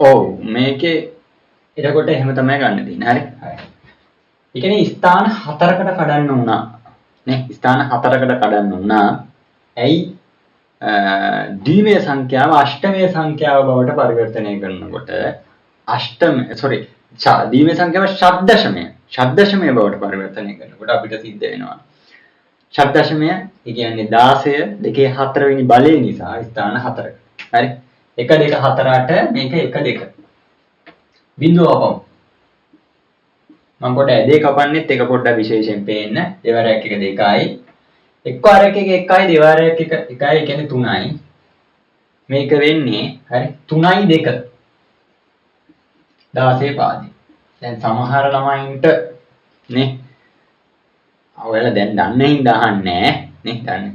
ඔව් මේකේ එතකොට එහෙම තමයි ගන්න තියෙන්නේ. හරි. හරි. ඒ කියන්නේ ස්ථාන හතරකට කඩන්න වුණා. නේ ස්ථාන හතරකට කඩන්න වුණා. ඇයි ද්විමය සංඛ්‍යාව අෂ්ටමය සංඛ්‍යාව බවට පරිවර්තනය කරනකොට ද්විමය සංඛ්‍යාව ෂඩ්දශමය බවට පරිවර්තනය කරනකොට අපිට සිද්ධ වෙනවා ෂඩ්දශමය ඒ කියන්නේ 16 2 4 වෙනි බලය නිසා ස්ථාන හතරක. හරි. 1 2 4 8 මේක 1 2 බිඳුව අපමු. මම කොට ඇදේ කපන්නෙත් එක පොඩ්ඩක් විශේෂයෙන් පේන්න. දෙවරයක් එක 2යි. එක්වරයක් එක 1යි දෙවරයක් එක 1යි ඒ කියන්නේ 3යි. මේක වෙන්නේ හරි 3යි 2 16 පාදේ. දැන් සමහර ළමයින්ට නේ ඔයාලා දැන් දන්න හින්දා අහන්නේ නේ දන්නේ.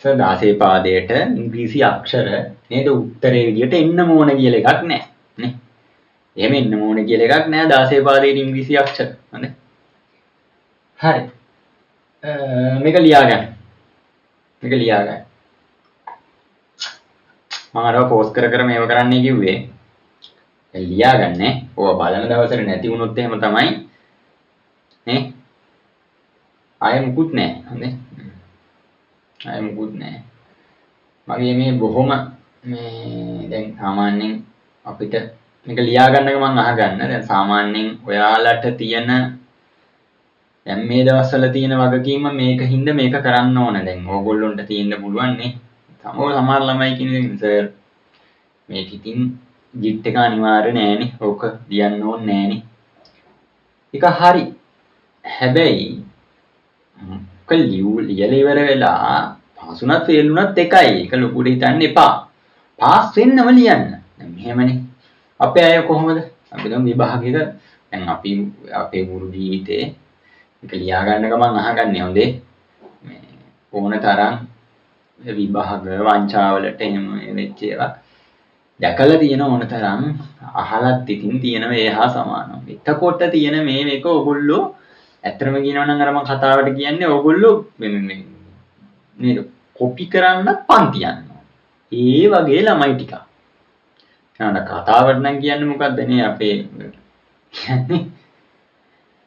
16 පාදයට ඉංග්‍රීසි අක්ෂර නේද උත්තරේ විදියට එන්න ඕන කියලා එකක් නැහැ නේ. එහෙම එන්න ඕන කියලා එකක් නැහැ 16 පාදයේ ඉංග්‍රීසි අක්ෂර. හරි. හරි. මේක ලියා ගන්න. මම අරව පෝස්ට් කර මේව කරන්නයි කිව්වේ. දැන් ලියා ගන්න. ඕවා බලන දවසට නැති වුණොත් එහෙම තමයි නේ. ආයෙ මුකුත් නැහැ. හරි. ආයෙ මුකුත් නැහැ. මගේ මේ බොහොම මේ දැන් සාමාන්‍යයෙන් අපිට මේක ලියා ගන්නක මම අහගන්න. දැන් සාමාන්‍යයෙන් ඔයාලට තියෙන දැන් මේ දවස්වල තියෙන වගකීම මේකින්ද මේක කරන්න ඕන. දැන් ඕගොල්ලොන්ට තියෙන්න පුළුවන් නේ. සමහර ළමයි කියන්නේ සර් මේක ඉතින් ජිට් එක අනිවාර්ය නෑනේ. ඕක ලියන්න ඕනේ නෑනේ. ඒක හරි. හැබැයි ඔක ලියලා ඉවර වෙලා පාස් වුණත් ෆේල් වුණත් එකයි. ඒක ලොකුට හිතන්න එපා. පාස් වෙන්නම ලියන්න. දැන් මෙහෙමනේ. අපේ අය කොහොමද? අපි නම් විභාගෙක දැන් අපි අපේ ගුරු ජීවිතේ ඒක ලියා ගන්න ගමන් අහගන්නේ හොඳේ. මේ ඕන තරම් විභාග වංචාවලට එහෙම වෙච්ච ඒවා දැකලා තියෙන ඕන තරම් අහලත් ඉතින් තියෙන ඒහා සමානව. එතකොට තියෙන මේක ඔයගොල්ලෝ ඇත්තම කියනවා නම් අර මම කතාවට කියන්නේ ඔයගොල්ලෝ මේ නේද කොපි කරන්නත් පන්ති යනවා. ඒ වගේ ළමයි ටික. නේද කතාවට නම් කියන්නේ මොකද්ද නේ අපේ කියන්නේ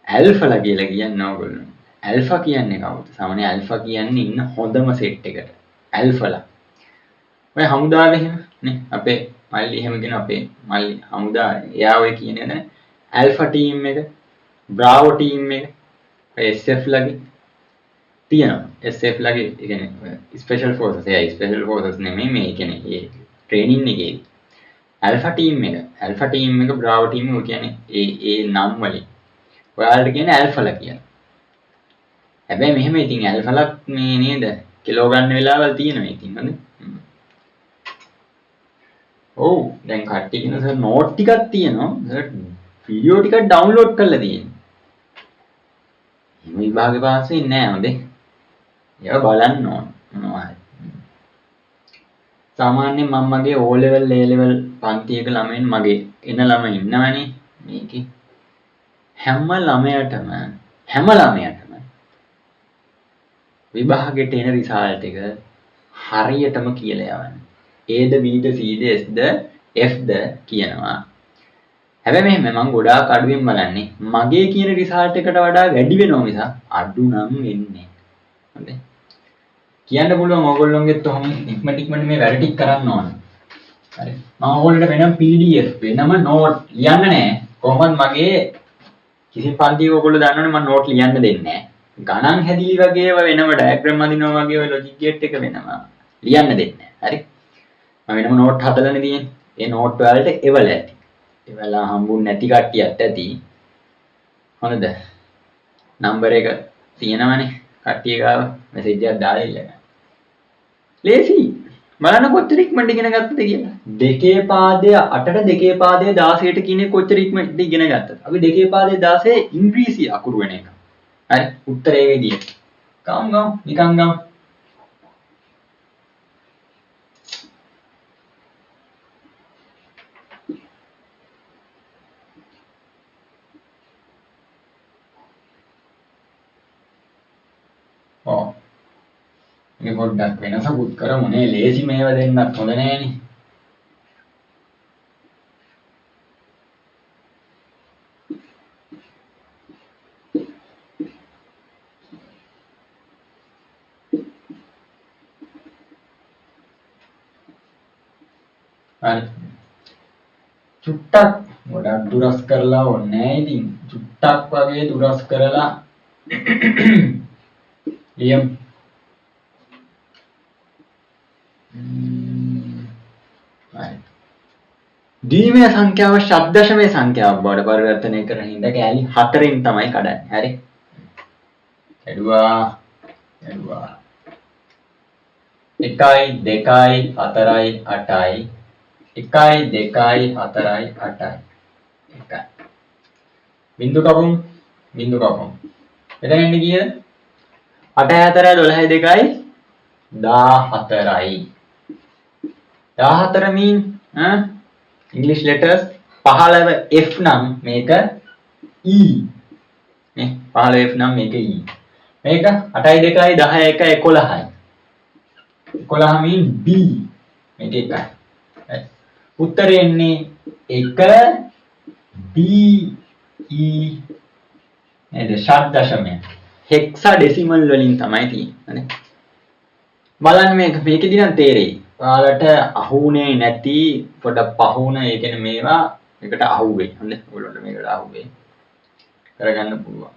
ඇල්ෆලා කියලා කියන්නේ ඕගොල්ලෝ. ඇල්ෆා කියන්නේ කවුද? සාමාන්‍ය ඇල්ෆා කියන්නේ ඉන්න හොඳම සෙට් එකට. ඇල්ෆලා. ඔය හමුදාවේ එහෙම නේ අපේ මල්ලි එහෙම කියන අපේ මල්ලි හමුදාවේ. එයා ඔය කියන්නේ නේද? ඇල්ෆා ටීම් එක, බ්‍රාවෝ ටීම් එක, SF ලගේ තියෙනවා. SF ලගේ ඒ කියන්නේ ස්පෙෂල් ෆෝසස්. එයා ස්පෙෂල් ෆෝසස් නෙමෙයි මේ කියන්නේ ඒ ට්‍රේනින් එකේ. ඇල්ෆා ටීම් එක, බ්‍රාවෝ ටීම් එක කියන්නේ ඒ නම් වලින් ඔයාලට කියන්නේ ඇල්ෆලා කියලා. හැබැයි මෙහෙම ඉතින් ඇල්ෆලත් මේ නේද කිලෝ ගන්න වෙලාවල් තියෙනවා ඉතින් හරි. ඔව් දැන් කට්ටිය කියන සර් නෝට් ටිකක් තියෙනවා. සර් වීඩියෝ ටිකක් ඩවුන්ලෝඩ් කරලා තියෙනවා. මේ විභාගේ පාස් වෙන්නේ නැහැ හොඳේ. ඒවා බලන්න ඕන මොනවා හරි. සාමාන්‍යයෙන් මම මගේ O level A level පන්තියක ළමයින් මගේ එන ළමයි ඉන්නවනේ මේකේ. හැම ළමයටම විභාගෙට එන රිසල්ට් එක හරියටම කියලා යවන්න. Aද Bද Cද Sද Fද කියනවා. හැබැයි මෙහෙම මම ගොඩාක් අඩුවෙන් බලන්නේ මගේ කියන රිසල්ට් එකට වඩා වැඩි වෙනවා මිස අඩු නම් වෙන්නේ. හරි. කියන්න පුළුවන් ඕගොල්ලොන්ගෙත් ඔහොම ඉක්මනට මේ වැඩ ටික කරන්න ඕන. හරි. මම ඕගොල්ලන්ට වෙනම PDF වෙනම නෝට් ලියන්න නෑ. කොහොමද මගේ කිසි පන්තියක ඔයගොල්ලෝ දන්නවනේ මම නෝට් ලියන්න දෙන්නේ නැහැ. ගණන් හැදිලි වගේ ඒවා වෙනම ඩයග්‍රෑම් අඳිනවා වගේ ඔය ලොජික් ගේට් එක වෙනම ලියන්න දෙන්නේ නැහැ. හරි. මම වෙනම නෝට් හදලානේ තියෙන්නේ. ඒ නෝට් වලට එවල ඇති. එවලා හම්බුනේ නැති කට්ටියත් ඇති. හොඳද? නම්බර එක තියෙනවනේ කට්ටිය ගාව මෙසේජ් එකක් දාලා ඉල්ලගන්න. ලේසි. බලන්න කොච්චර ඉක්මනට ඉගෙන ගත්තද කියලා. දෙකේ පාදය 8ට දෙකේ පාදය 16ට කියන්නේ කොච්චර ඉක්මනට ඉගෙන ගත්තද? අපි දෙකේ පාදය 16 ඉංග්‍රීසි අකුරු වෙන එක. හරි උත්තරේ විදියට. ගම් නිකන් ගම්. ඔව්. මේ පොඩ්ඩක් වෙනසකුත් කරමු නේ. ලේසි මේව දෙන්නත් හොඳ නෑනේ. හරි. චුට්ටක් ගොඩක් දුරස් කරලා ඕනේ නැහැ ඉතින්. චුට්ටක් වගේ දුරස් කරලා ලියමු. හරි. ද්විමය සංඛ්‍යාව ෂඩ්දශමයේ සංඛ්‍යාවක් බවට පරිවර්තනය කරන හින්දා කෑලි 4න් තමයි කඩන්නේ. හරි. එළුවා 1 2 4 8යි 1 2 4 8යි 1 බින්දු කපමු එතන එන්නේ කීයද 8 4 12 2යි 14යි 14 mean English letters 15 F නම් මේක E නේ 15 F නම් මේක E මේක 8යි 2යි 10යි 1යි 11යි 11 mean B මේක එකයි උත්තරේ එන්නේ 1 B E නේද ෂඩ්දශමය හෙක්සාඩෙසිමල් වලින් තමයි තියෙන්නේ බලන්න මේකෙදි නම් තේරෙයි ඔයාලට අහුුනේ නැති පොඩ පහුන ඒ කියන්නේ මේවා එකට අහුවෙයි හරිද ඔයගොල්ලන්ට මේකට අහුවෙයි කරගන්න පුළුවන්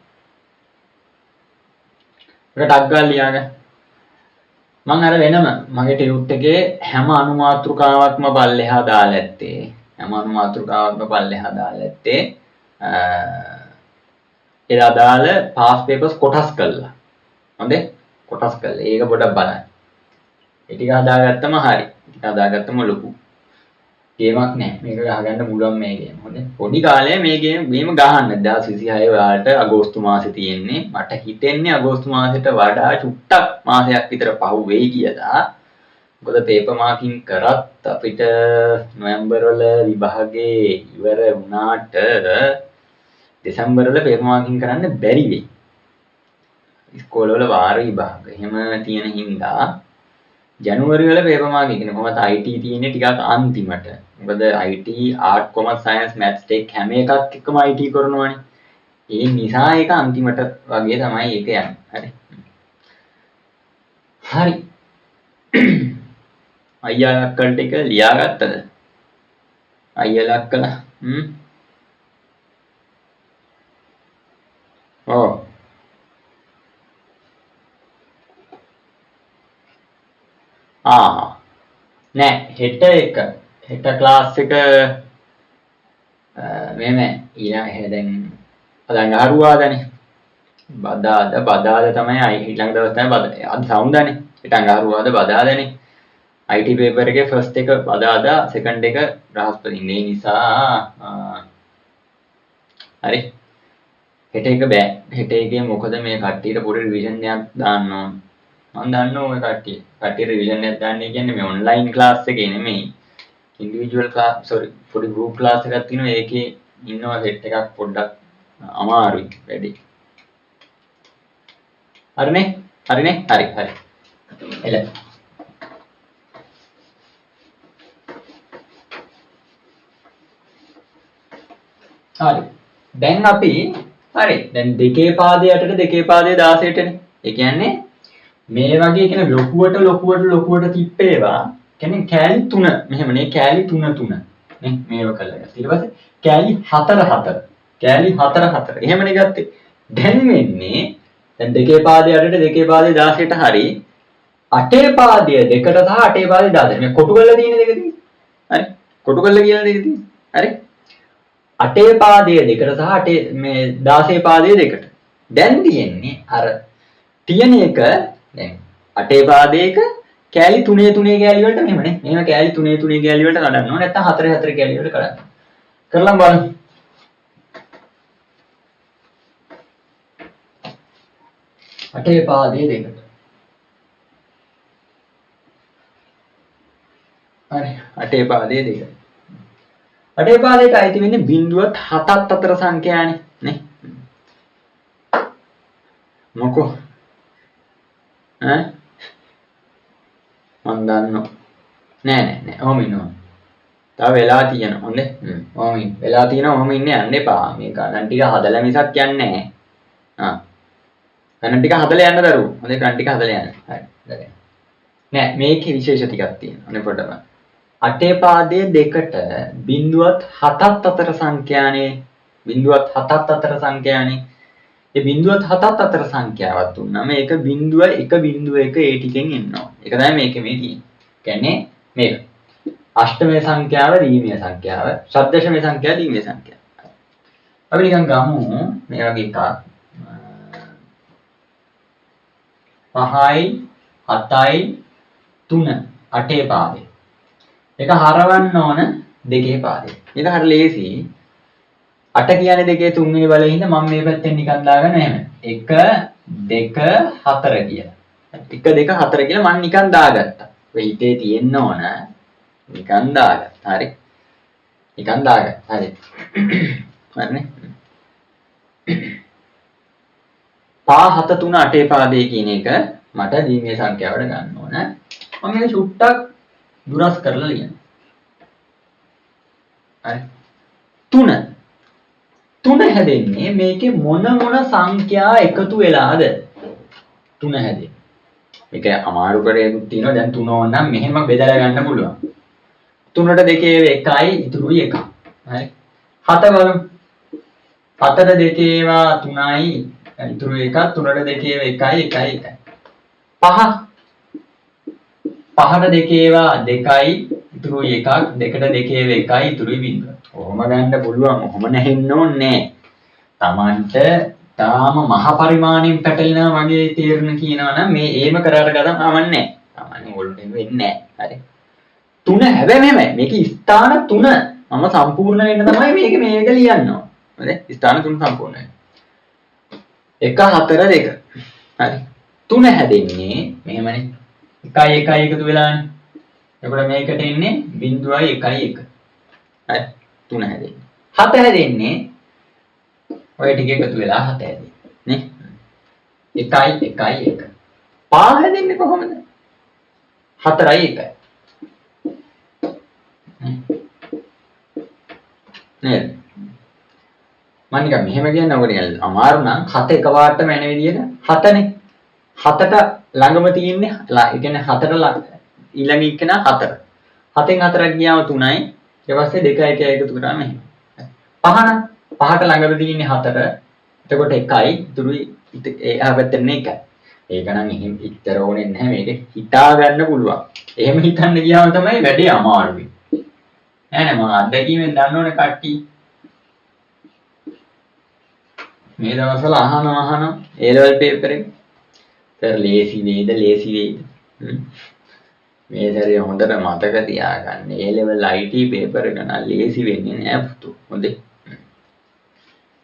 ඒක ටක් ගාලා ලියාගන්න මම අර වෙනම මගේ ටියුට් එකේ හැම අනුමාත්‍රකාවක්ම පල්ලෙහා දාලා ඇත්තේ ඒ අදාළ පාස් පේපර්ස් කොටස් කළා හොඳේ කොටස් කළා ඒක පොඩක් බලන්න ඒ ටික හදාගත්තම හරි ටික හදාගත්තම ලොකු ගේමක් නෑ මේක ගහගන්න පුළුවන් මේ ගේම හොඳේ පොඩි කාලේ මේ ගේම ගහන්න 2026 ඔයාලට අගෝස්තු මාසේ තියෙන්නේ මට හිතෙන්නේ අගෝස්තු මාසෙට වඩා චුට්ටක් මාසයක් විතර පහු වෙයි කියලා මොකද පේපර් මාකින් කරත් අපිට නොවැම්බර් වල විභාගේ ඉවර වුණාට දෙසැම්බර් වල පේපර් මාකින් කරන්න බැරි වෙයි ඉස්කෝල වල වාර විභාග එහෙම තියෙන හින්දා ජනවාරි වල පේපර් මාකින් කියන්නේ කොහොමද IT තියෙන්නේ ටිකක් අන්තිමට මොකද IT art commerce science maths tech හැම එකක් එක්කම IT කරනවානේ ඒ නිසා ඒක අන්තිමට වගේ තමයි ඒක යන්නේ හරි අයියා අක්කල් ටික ලියාගත්තද අයියලා අක්කලා ඔව් නෑ හෙට ක්ලාස් එක මෙහෙම ඊළඟ දැන් අද අඟහරුවාදනේ බදාද තමයි ඊළඟ දවස් තමයි අද සවුන්දානේ හෙට අඟහරුවාද බදාදනේ IT පේපර් එකේ ෆස්ට් එක බදාදා සෙකන්ඩ් එක බ්‍රහස්පතින්ද ඒ නිසා හරි හෙට එක බෑ හෙට එකේ මොකද මේ කට්ටියට පොඩි රිවිෂන් එකක් දාන්න ඕන මම දන්නවා ඔය කට්ටිය රිවිෂන් එකක් දාන්නේ කියන්නේ මේ ඔන්ලයින් ක්ලාස් එකේ නෙමෙයි ඉන්ඩිවිජුවල් ක්ලාස් පොඩි ගෲප් ක්ලාස් එකක් තියෙනවා ඒකේ ඉන්නවා සෙට් එකක් පොඩ්ඩක් අමාරුයි වැඩි හරිනේ හරි එල හරි දැන් අපි හරි දැන් දෙකේ පාදයේ යටට දෙකේ පාදයේ 16ටනේ ඒ කියන්නේ මේ වගේ කියන ලොකුවට තිප්පේවා කියන්නේ කෑලි 3 මෙහෙමනේ කෑලි 3 නේ මේව කළා ඊට පස්සේ කෑලි 4 එහෙමනේ ගත්තේ දැන් වෙන්නේ දැන් දෙකේ පාදයේ යටට දෙකේ පාදයේ 16ට හරි අටේ පාදයේ දෙකට සහ අටේ පාදයේ 16 මේ කොටු කරලා තියෙන දෙක තියෙන්නේ හරි කොටු කරලා කියන දෙක තියෙන්නේ හරි අටේ පාදයේ දෙකට සහ අටේ මේ 16 පාදයේ දෙකට දැන් තියෙන්නේ අර තියෙන එක දැන් අටේ පාදයක කෑලි 3 කෑලි වලට මෙහෙමනේ මේව කෑලි 3 කෑලි වලට කඩන්න ඕනේ නැත්නම් 4 කෑලි වලට කඩන්න කරලා බලන්න අටේ පාදයේ දෙකට හරි අටේ පාදයේ දෙකට අටේ පාදයට අයිති වෙන්නේ බිඳුවත් 7ත් අතර සංඛ්‍යානේ නේ මොකෝ මන් දන්නවා නෑ ඔහොම ඉන්නවා තව වෙලා තියෙනවා හොඳේ ඔහොම වෙලා තියෙනවා ඔහොම ඉන්නේ යන්න එපා මේ ගණන් ටික හදලා මිසක් යන්නේ නෑ ගණන් ටික හදලා යන්න දරුවෝ හොඳේ ගණන් ටික හදලා යන්න හරි නෑ මේකේ විශේෂ ටිකක් තියෙනවා නේ පොඩ්ඩක් අටේ පාදයේ දෙකට බිඳුවත් හතත් අතර සංඛ්‍යානේ බිඳුවත් හතත් අතර සංඛ්‍යානේ ඒ බිඳුවත් හතත් අතර සංඛ්‍යාවක් දුන්නාම ඒක බිඳුව එක බිඳුව එක ඒ ටිකෙන් එනවා. ඒක තමයි මේකේ මේ තියෙන්නේ. කියන්නේ මේක අෂ්ටමය සංඛ්‍යාව රීමය සංඛ්‍යාව සද්දශමය සංඛ්‍යාව දීමය සංඛ්‍යාව. අපි නිකන් ගමු මේ වගේ එකක් 5යි 7යි 3 8 පාදේ. ඒක හරවන්න ඕන දෙකේ පාදේ. ඒක හරිය ලේසි. 8 කියන්නේ දෙකේ තුන්වෙනි බලයේ හින්දා මම මේ පැත්තෙන් නිකන් දාගන්න එහෙම. 1 2 4 කියලා. 1 2 4 කියලා මම නිකන් දාගත්තා. ඔය හිතේ තියෙන්න ඕන නිකන් දාගත්තා. හරි. නිකන් දාගත්තා. හරි. හරිනේ. 5 7 3 8 පාදේ කියන එක මට දීමේ සංඛ්‍යාවට ගන්න ඕන. මම මේක චුට්ටක් දුරස් කරලා ලියන්න. හරි. 3 3 හැදෙන්නේ මේකේ මොන සංඛ්‍යා එකතු වෙලාද? 3 හැදෙන්නේ. මේක අමාරු කරේකුත් තියෙනවා. දැන් 3 ඕනනම් මෙහෙම බෙදලා ගන්න පුළුවන්. 3ට 2 1යි ඉතුරුයි 1. හරි. 7 බලමු. 7ට 2 ඒවා 3යි ඉතුරු 1ක් 3ට 2 ඒවා 1යි 1යි 1යි. 5 5ට 2 ඒවා 2යි ඉතුරුයි 1ක් 2ට 2 ඒවා 1යි ඉතුරුයි 0. ඔහොම ගන්න පුළුවන්. ඔහොම නැහෙන්න ඕනේ. Tamanට තාම මහ පරිමාණයෙන් පැටලෙනවා වගේ තීරණ කියනවා නම් මේ ඒම කරාට ගතම ආවන්නේ නැහැ. Taman ඕල්ට වෙන්නේ නැහැ. හරි. 3 හැබැයි මෙහෙමයි. මේකේ ස්ථාන 3 මම සම්පූර්ණ වෙන්න තමයි මේක ලියන්න ඕන. හරි. ස්ථාන 3 සම්පූර්ණ වෙන්න. 1 4 2. හරි. 3 හැදෙන්නේ මෙහෙමනේ. 1 1 එකතු වෙලානේ. එතකොට මේකට එන්නේ 0.1 1. හරි. 3 හැදෙන්නේ. 7 හැදෙන්නේ ඔය ටික එකතු වෙලා 7 හැදෙන්නේ. නේ? 1 1 1. 5 හැදෙන්නේ කොහොමද? 4යි 1යි. නේද? මම නිකන් මෙහෙම කියන්නේ ඔක නිකන් අමාරු නම් 7 එකපාරටම එන විදියට 7නේ. 7ට ළඟම තියෙන්නේ ඒ කියන්නේ 7ට ඊළඟ එක නා 4. 7න් 4ක් ගියාම 3යි. ඊට පස්සේ 2 1 එකතු කරාම එහෙම. 5 නම් 5ට ළඟම තියෙන්නේ 4. එතකොට 1යි ඉතුරුයි එහා පැත්තේ 1යි. ඒක නම් එහෙම ඉතර ඕනේ නැහැ මේක හිතා ගන්න පුළුවන්. එහෙම හිතන්න ගියාම තමයි වැඩේ අමාරුයි. නෑ මම අත්දැකීමෙන් දන්න ඕනේ කට්ටිය. මේ දවස්වල අහනවා A level paper එක. සර් ලේසි වේද? මේ සැරේ හොඳට මතක තියාගන්න. A level IT paper එක නම් ලේසි වෙන්නේ නෑ පුතෝ. හොඳේ.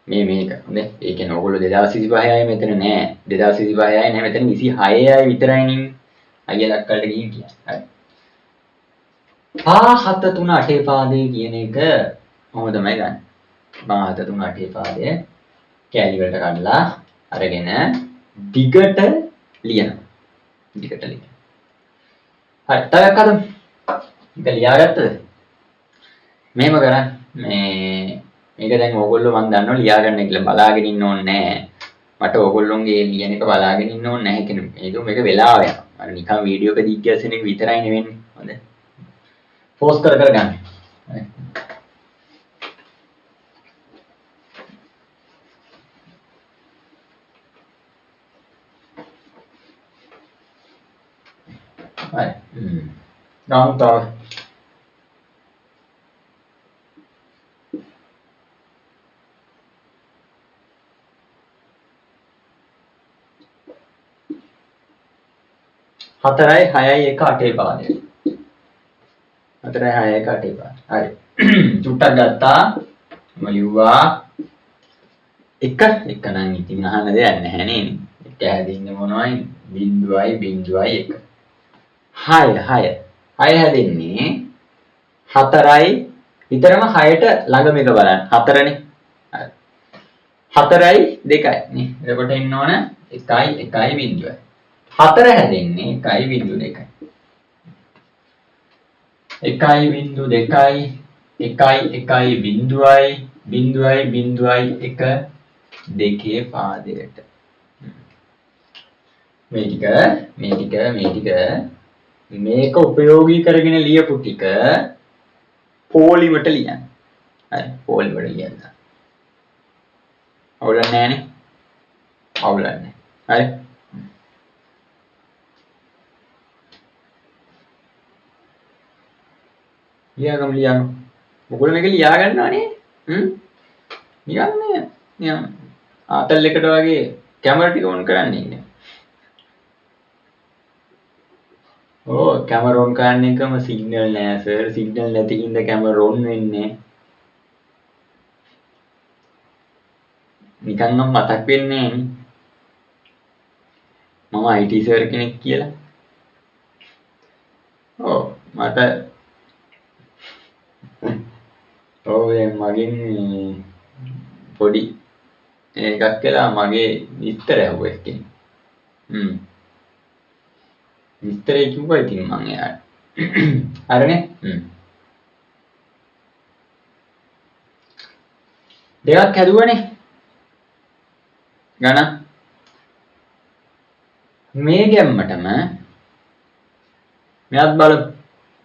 මේක හොඳේ. ඒ කියන්නේ ඔයගොල්ලෝ 2025යි මෙතන නෑ. 2025යි නෑ මෙතන 26යි විතරයි නේ. අයියා දක්කලට ගිහින් කියන්නේ. හරි. 5 7 3 8 පාදේ කියන එක මොකද තමයි ගන්න. 5 7 3 8 පාදේ කැලි වලට කඩලා අරගෙන දිගට ලියනවා. හරි. තව එකක් අද මේක ලියාගත්තද? මෙහෙම කරන්න. මේක දැන් ඕගොල්ලෝ මම දන්නවා ලියා ගන්න කියලා බලාගෙන ඉන්න ඕනේ නැහැ. මට ඕගොල්ලෝගේ ලියන එක බලාගෙන ඉන්න ඕනේ නැහැ කෙනෙක්. මේක වෙලාව යනවා. අර නිකන් වීඩියෝ එක දිග්ගැසෙන එක විතරයි නෙවෙන්නේ. හොඳයි. පෝස් කර ගන්න. හරි. Right. Down tower. හතරයි 6යි 1 8 පාදේ. 4යි 6යි 1 8 පාද. හරි. චුට්ටක් ගත්තා. මම ලිව්වා 1 නම් ඉතින් අහන්න දෙයක් නැහැ නේ. 1 හැදින්නේ මොනවයි? බිඳුවයි 1. 6 හැදෙන්නේ 4යි විතරම 6ට ළඟම එක බලන්න 4නේ. හරි. 4යි 2යි නේ. එතකොට එන්න ඕන 1යි 0යි. 4 හැදෙන්නේ 1යි 0 2යි. 1යි 0 2යි 1යි 0යි 1 දෙකේ පාදයට. මේ ටික මේක උපයෝගී කරගෙන ලියපු ටික පොලිමට ලියන්න. හරි පොලිමට ලියන්න. අවුලක් නැහැනේ. අවුලක් නැහැ. හරි. ලියාගමු. ඔයගොල්ලෝ මේක ලියා ගන්නවනේ. නිකන් නිකන් ආතල් එකට වගේ කැමරා ටික ඔන් කරන්න ඉන්නේ. කැමරා ඔන් කරන්න එකම සිග්නල් නෑ සර්. සිග්නල් නැති හින්දා කැමරා ඔන් වෙන්නේ. නිකන් නම් මතක් වෙන්නේ නෑනේ. මම IT සර් කෙනෙක් කියලා. මට දැන් මගෙන් පොඩි එකක් කියලා මගේ විස්තර ඇහුවා එක්කෙනෙක්. විස්තරේ කිව්වා ඉතින් මං එයාට. හරිනේ? දෙකක් හැදුවනේ. ගණන්. මේ ගැම්මටම මෙයත් බලමු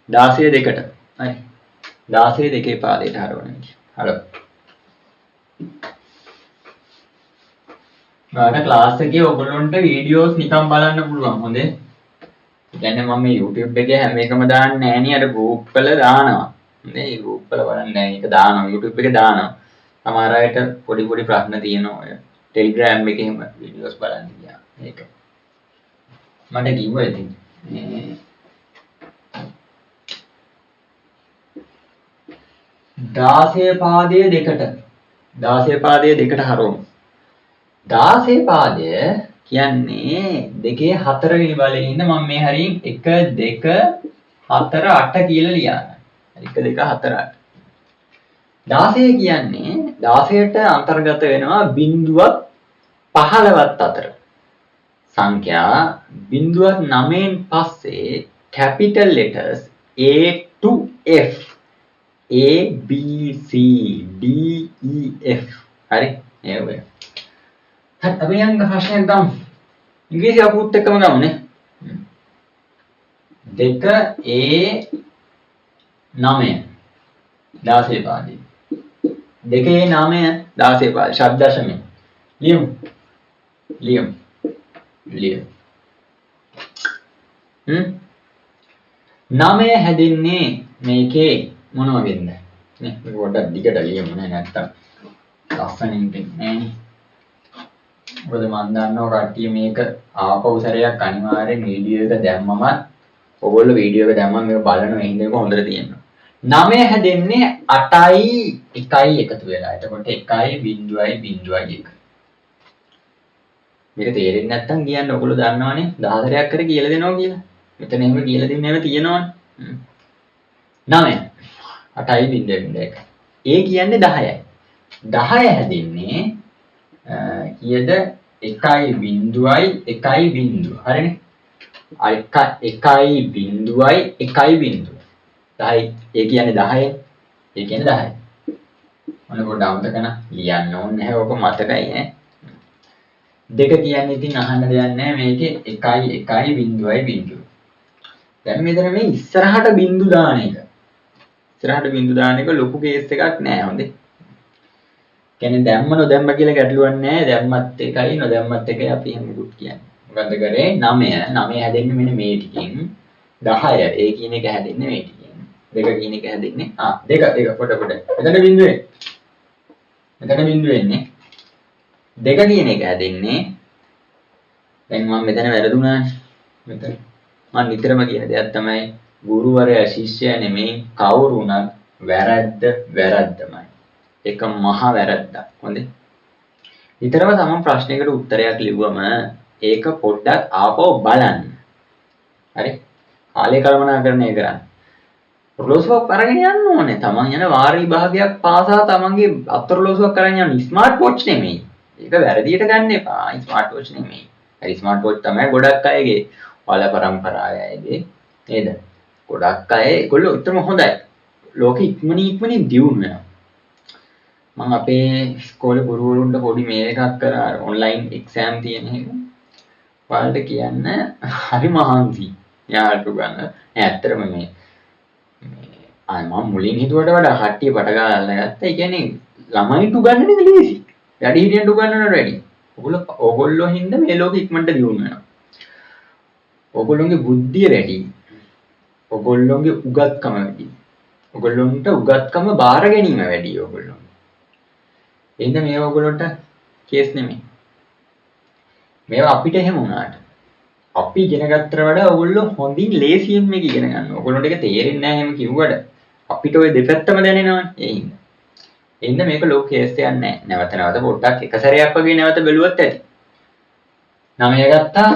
16 2ට. හරි. 16 2 පාදයට හරවන්න. හරව. ගාන ක්ලාස් එකේ ඔයගොල්ලන්ට වීඩියෝස් නිකන් බලන්න පුළුවන්. හොඳේ. කියන්නේ මම මේ YouTube එකේ හැම එකම දාන්නේ නැහැ නේ. අර group වල දානවා. හොඳේ. group වල බලන්නේ නැහැ. ඒක දානවා. YouTube එකේ දානවා. සමහර අයට පොඩි ප්‍රශ්න තියෙනවා. ඔය Telegram එකේ එහෙම වීඩියෝස් බලන්න ගියා. ඒක. මට කිව්වා ඉතින්. 16 පාදයේ දෙකට 16 පාදයේ දෙකට හරවමු. 16 පාදය කියන්නේ දෙකේ 4 වෙනි බලයේ ඉන්න මම මේ හරියෙන් 1 2 4 8 කියලා ලියන්න. 1 2 4 8. 16 කියන්නේ 16ට අන්තර්ගත වෙනවා බිංදුවක් 15ත් අතර. සංඛ්‍යා බිංදුවක් 9න් පස්සේ capital letters A to F A B C D E F හරි ඒ වගේ. හරි අපි යන්න ප්‍රශ්නයක් ගමු. ඉංග්‍රීසි අකුරුත් එක්කම ගමුනේ. 2 A 9 16 පාදේ. 2 A 9 16 පාදේ. ශබ්ද දශමය. ලියමු. 9 හැදින්නේ මේකේ මොන වගේද? නේ මේක පොඩ්ඩක් දිගට ලියමු නේ නැත්තම් ලස්සනින් දෙන්නේ නෑනේ. මොකද මම දන්නවා කට්ටිය මේක ආපහු සැරයක් අනිවාර්යෙන් වීඩියෝ එක දැම්මම ඔයගොල්ලෝ වීඩියෝ එක දැම්මම මේක බලනවා එහෙනම් මේක හොඳට තියෙනවා. 9 හැදෙන්නේ 8යි 1යි එකතු වෙලා. එතකොට 1.0.1. මේක තේරෙන්නේ නැත්තම් කියන්න ඔයගොල්ලෝ දන්නවනේ 14ක් කර කියලා දෙනවා කියලා. මෙතන එහෙම කියලා දෙන්නේ නැව තියෙනවනේ. 9 8.1. ඒ කියන්නේ 10යි. 10 හැදෙන්නේ කීයද 1.1 හරිනේ. 1.1 10 ඒ කියන්නේ 10. ඒ කියන්නේ 10. මොන පොඩ්ඩක් අමතක කරන්න ලියන්න ඕනේ නැහැ. ඔක මතකයි ඈ. 2 කියන්නේ ඉතින් අහන්න දෙයක් නැහැ මේකේ 1.1. දැන් මෙතන මේ ඉස්සරහට බිංදු දාන එක. ඉස්සරහට බිංදු දාන එක ලොකු කේස් එකක් නෑ හොඳේ. කියන්නේ දැම්ම නොදැම්ම කියලා ගැටලුවක් නෑ. දැම්මත් එකයි නොදැම්මත් එකයි අපි එහෙම දුක් කියන්නේ. මොකද්ද කරේ 9 හැදෙන්නේ මෙන්න මේ ටිකෙන් 10 ඒ කියන එක හැදෙන්නේ මේ ටිකෙන්. 2 කියන එක හැදෙන්නේ 2 පොඩ මෙතන බිංදු වෙන්නේ 2 කියන එක හැදෙන්නේ දැන් මම මෙතන වැරදුනානේ. මෙතන මම නිතරම කියන දෙයක් තමයි ගුරුවරයා ශිෂ්‍යයා නෙමෙයි කවුරු වුණත් වැරද්දමයි. ඒක මහා වැරද්දක්. හොඳේ. නිතරම තමන් ප්‍රශ්නයකට උත්තරයක් ලිව්වම ඒක පොඩ්ඩක් ආපහු බලන්න. හරි? කාලය කළමනාකරණය කරන්න. ඔරලෝසුවක් අරගෙන යන්න ඕනේ. තමන් යන වාර විභාගයක් පාසා තමන්ගේ අතොරලෝසුවක් අරගෙන යන්න ස්මාර්ට් වොච් නෙමෙයි. ඒක වැරදියට ගන්න එපා. ස්මාර්ට් වොච් නෙමෙයි. හරි ස්මාර්ට් වොච් තමයි ගොඩක් අයගේ වල පරම්පරාවේ අයගේ නේද? ගොඩක් අය ඒගොල්ලෝ උත්තරම හොඳයි. ලෝකෙ ඉක්මනින් දියුණු වෙනවා. මම අපේ ඉස්කෝලේ ගුරුවරුන්ට පොඩි මේල් එකක් කරා ඔන්ලයින් එක්සෑම් තියෙන එක. ඔයාලට කියන්න හරි මහන්සි. යාළුවෝ ගන්න. ඇත්තටම මේ මම මුලින් හිතුවට වඩා කට්ටිය පට ගාලා අල්ලගත්තා. ඒ කියන්නේ ළමයින්ට උගන්නන එක ලේසි. වැඩිහිටියන්ට උගන්නනට වැඩියි. ඕගොල්ලෝ හින්දා මේ ලෝකෙ ඉක්මනට දියුණු වෙනවා. ඕගොල්ලෝගේ බුද්ධිය වැඩි. ඕගොල්ලෝගේ උගත්කම වැඩි. ඕගොල්ලොන්ට උගත්කම බාර ගැනීම වැඩි ඕගොල්ලෝ. එහෙනම් මේ ඕගොල්ලන්ට කේස් නෙමෙයි. මේවා අපිට එහෙම වුණාට අපි ඉගෙන ගත්තට වඩා ඕගොල්ලෝ හොඳින් ලේසියෙන් මේක ඉගෙන ගන්නවා. ඕගොල්ලන්ට ඒක තේරෙන්නේ නැහැ එහෙම කිව්වට අපිට ওই දෙපැත්තම දැනෙනවනේ. ඒ හින්දා. ඒ හින්දා මේක ලෝක කේස් එකක් නැහැ. නැවත නැවත පොඩ්ඩක් එක සැරයක් වගේ නැවත බැලුවත් ඇති. 9 ගත්තා.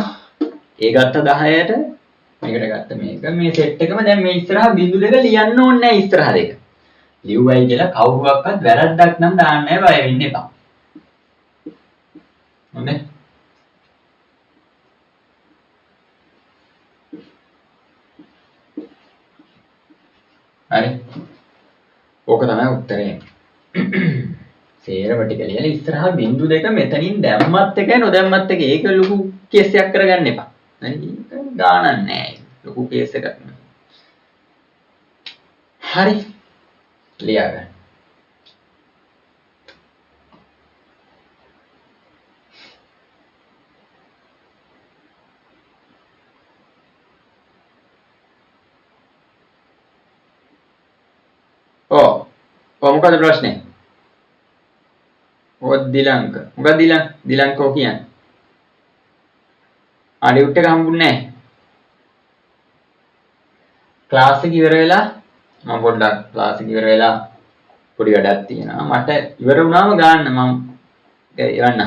ඒ ගත්ත 10ට මේකට ගත්ත මේක මේ සෙට් එකම දැන් මේ ඉස්සරහා බිංදු දෙක ලියන්න ඕනේ නැහැ ඉස්සරහා දෙක. ලියුවයි කියලා කවුරුවක්වත් වැරද්දක් නම් දාන්න බය වෙන්න එපා. හොඳයි. හරි. ඕක තමයි උත්තරේ. සේරම ටික ලියලා ඉස්සරහා බිංදු දෙක මෙතනින් දැම්මත් එකයි නොදැම්මත් එකයි ඒක ලොකු කේස් එකක් කරගන්න එපා. හරි. ගානක් නැහැ. ලොකු කේස් එකක් නෙමෙයි. හරි. ලියා ගන්න. මොකද ප්‍රශ්නේ? දිලංක. මොකද දිලංකෝ කියන්නේ? ඩියුට් එක හම්බුන්නේ නැහැ. ක්ලාස් එක ඉවර වෙලා මම පොඩ්ඩක් ක්ලාස් එක ඉවර වෙලා පොඩි වැඩක් තියෙනවා. මට ඉවර වුණාම ගන්න මම යන්න.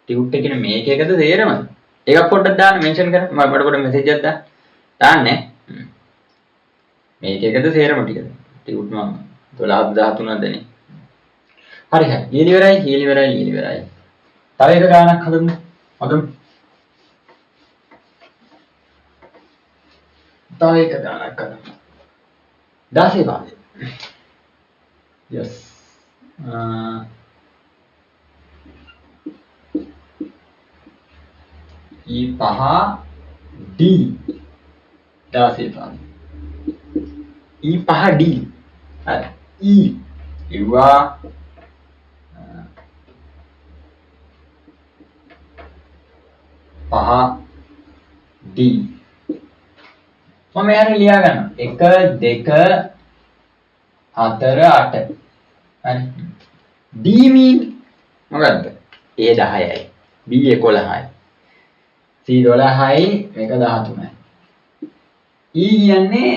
ටියුට් එකේ මේක එකද තේරෙමද? ඒක පොඩ්ඩක් දාන්න මෙන්ෂන් කරන්න. මම පොඩ මෙසේජ් එකක් දාන්නේ. මේක එකද තේරෙම ටිකද? ටියුට් මම 12 13ක් දෙන්නේ. හරි හරි. ඉවරයි. තව එක ගානක් හදමු. තව එක ගානක් හදමු. 16 පාදේ. yes. E5 D 16 පාදේ. E5 D. හරි. E ඉවවා පහ D මම යාර ලියා ගන්නවා 1 2 4 8 හරි D mean මොකද්ද A 10යි B 11යි C 12යි මේක 13යි E කියන්නේ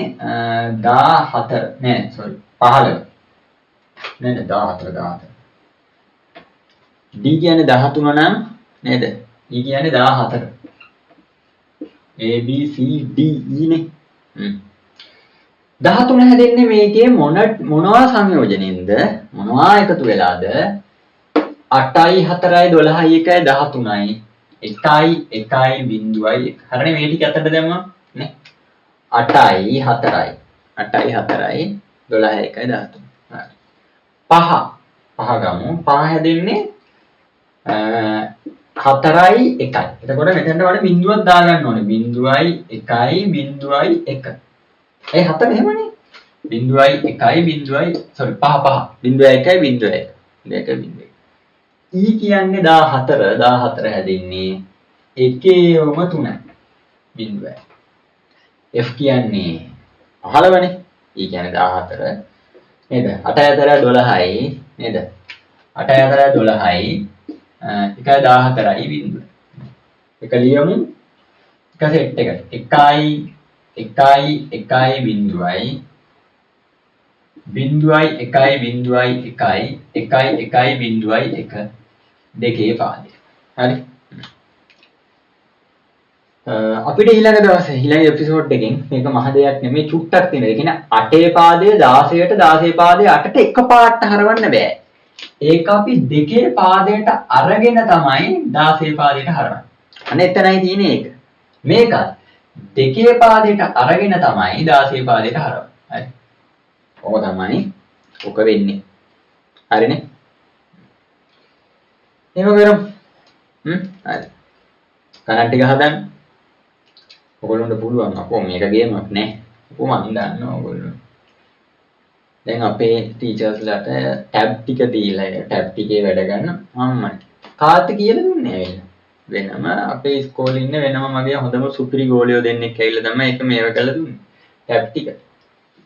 14 නෑ sorry 15 නේද 14 D කියන්නේ 13 නම් නේද E කියන්නේ 14 A B C D E නේ 13 හැදෙන්නේ මේකේ මොනවා සංයෝජනෙන්ද මොනවා එකතු වෙලාද 8යි 4යි 12යි 1යි 13යි 1යි 1යි බිංදුවයි හරිනේ මේ ටික අතට දැම්මා නේ 8යි 4යි 12යි 1යි 13 පහ ගමු පහ හැදෙන්නේ 4යි 1යි. එතකොට මෙතනට වඩා බිංදුවක් දාගන්න ඕනේ. බිංදුවයි 1යි බිංදුවයි 1. ඒ හතර එහෙමනේ. බිංදුවයි 1යි බිංදුවයි sorry 5 බිංදුවයි 1යි බිංදුවයි 1. E කියන්නේ 14 හැදින්නේ එකේම 3යි. බිංදුවයි. F කියන්නේ 15නේ. E කියන්නේ 14 නේද? 8 12යි නේද? 8 12යි 114යි බිංදුව. එක ලියමු. එක සෙට් එකට 1යි බිංදුවයි 1යි බිංදුවයි 1යි බිංදුවයි 1 දෙකේ පාදේ. හරි. අපිට ඊළඟ දවසේ ඊළඟ එපිසෝඩ් එකෙන් මේක මහ දෙයක් නෙමෙයි චුට්ටක් තියෙනවා. ඒ කියන්නේ 8 පාදයේ 16ට 16 පාදයේ 8ට එකපාරට හරවන්න බෑ. ඒක අපි දෙකේ පාදයට අරගෙන තමයි 16 පාදයට හරවන්නේ. අනේ එතනයි තියෙන්නේ ඒක. මේක දෙකේ පාදයට අරගෙන තමයි 16 පාදයට හරවන්නේ. හරි. ඕක තමයි ඔක වෙන්නේ. හරිනේ. එහෙම කරමු. හරි. කනට් එක හදන්න. ඔයගොල්ලන්ට පුළුවන් අපෝ මේක ගේමක් නේ. අපෝ මන් දන්නවා ඔයගොල්ලෝ. දැන් අපේ ටීචර්ස්ලාට ටැබ් ටික දීලා ටැබ් ටිකේ වැඩ ගන්න අම්මයි. කාට කියලා දුන්නේ ඇවිල්ලා. වෙනම අපේ ඉස්කෝලේ ඉන්න වෙනම මගේ හොඳම සුපිරි ගෝලියෝ දෙන්නෙක් ඇවිල්ලා තමයි ඒක මේව කළා දුන්නේ. ටැබ් ටික.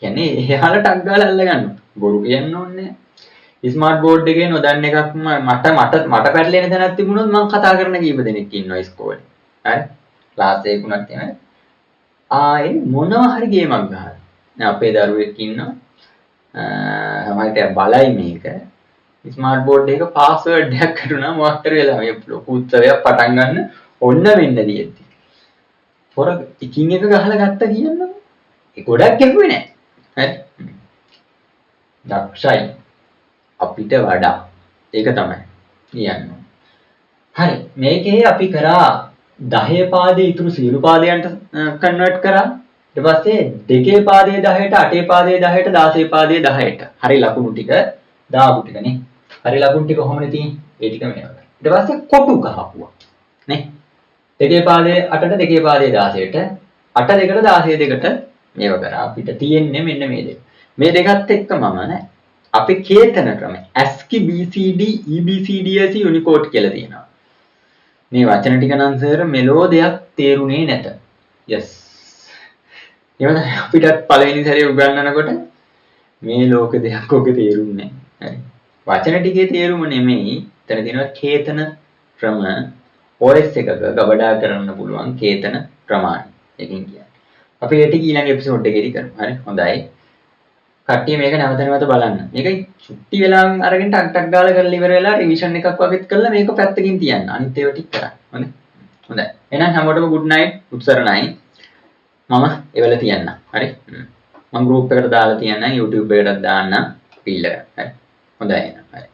කියන්නේ එයාලා ටක් ගාලා අල්ල ගන්නවා. බොරු කියන්න ඕනේ නැහැ. ස්මාර්ට් බෝඩ් එකේ නොදන්න එකක් මට පැටලෙන තැනක් තිබුණොත් මම කතා කරන කීප දෙනෙක් ඉන්නවා ඉස්කෝලේ. හරි? ක්ලාස් එකේ වුණත් එහෙම. ආයේ මොනවා හරි ගේමක් ගහලා. දැන් අපේ දරුවෙක් ඉන්නවා. සමහරට බලයි මේක. ස්මාර්ට් බෝඩ් එක පාස්වර්ඩ් එකක් කරුණා මොකක් හරි වෙලා මේ ලොකු උත්සවයක් පටන් ගන්න ඔන්න වෙන්න දීයති. පොර එකින් එක ගහලා ගත්ත කියන්නකො. ඒ ගොඩක් ගැහුවේ නෑ. හරි. දක්ෂයි අපිට වඩා. ඒක තමයි කියන්නේ. හරි. මේකේ අපි කරා 10 පාදේ ඉතුරු සියලු පාදයන්ට කන්වර්ට් කරා. ඊට පස්සේ 2 පාදේ 10ට 8 පාදේ 10ට 16 පාදේ 10ට. හරි ලකුණු ටික දාපු ටිකනේ. හරි ලකුණු ටික කොහොමද තියෙන්නේ? ඒ ටික මේවට. ඊට පස්සේ කොටු ගහපුවා. නේ? 2 පාදේ 8ට 2 පාදේ 16ට 8 2ට 16 2ට මේව කරා. අපිට තියෙන්නේ මෙන්න මේ දෙක. මේ දෙකත් එක්කමම නේ. අපි කේතන ක්‍රම ASCII BCD EBCDIC Unicode කියලා තියෙනවා. මේ වචන ටික නම් සර් මෙලෝ දෙයක් තේරුනේ නැත. yes. එවන අපිට පළවෙනි සැරේ උගන්වනකොට මේ ලෝක දෙයක් ඔක තේරුන්නේ නැහැ. හරි. වචන ටිකේ තේරුම නෙමෙයි. එතන තියෙනවා කේතන ක්‍රම OS එකක ගබඩා කරන්න පුළුවන් කේතන ප්‍රමාණය. එකකින් කියන්නේ. අපි ඒක ඊළඟ එපිසෝඩ් එකේදී කරමු. හරි. හොඳයි. කට්ටිය මේක නැවත නැවත බලන්න. මේක චුට්ටි වෙලාවෙන් අරගෙන ටක් ටක් ගාලා කරලා ඉවර වෙලා රිවිෂන් එකක් වගේත් කරලා මේක පැත්තකින් තියන්න. අනිත් ඒවා ටික කරන්න. හොඳයි. හොඳයි. එහෙනම් හැමෝටම good night. උත්සරණයි. මම එවල තියන්න. හරි. මම group එකට දාලා තියන්න. YouTube එකටත් දාන්න. පිල්ල. හරි. හොඳයි එහෙනම්. හරි.